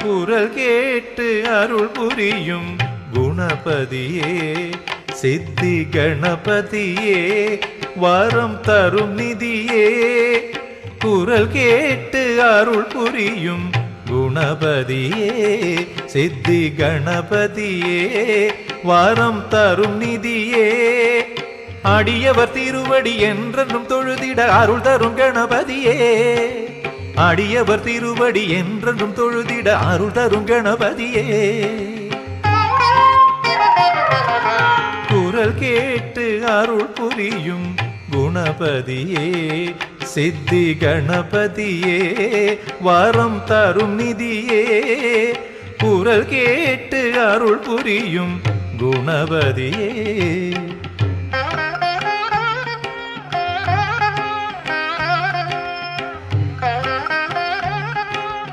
குரல் கேட்டு அருள் புரியும் குணபதியே சித்தி கணபதியே வரம் தரும் நிதியே குரல் கேட்டு அருள் புரியும் குணபதியே சித்தி கணபதியே வரம் தரும் நிதியே அடியவர் திருவடி என்றென்றும் தொழுதிட அருள் தரும் கணபதியே அடியவர் திருவடி என்றென்றும் தொழுதிட அருள் தரும் கணபதியே குரல் கேட்டு அருள் புரியும் குணபதியே சித்தி கணபதியே வரம் தரும் நிதியே குரல் கேட்டு அருள் புரியும் குணபதியே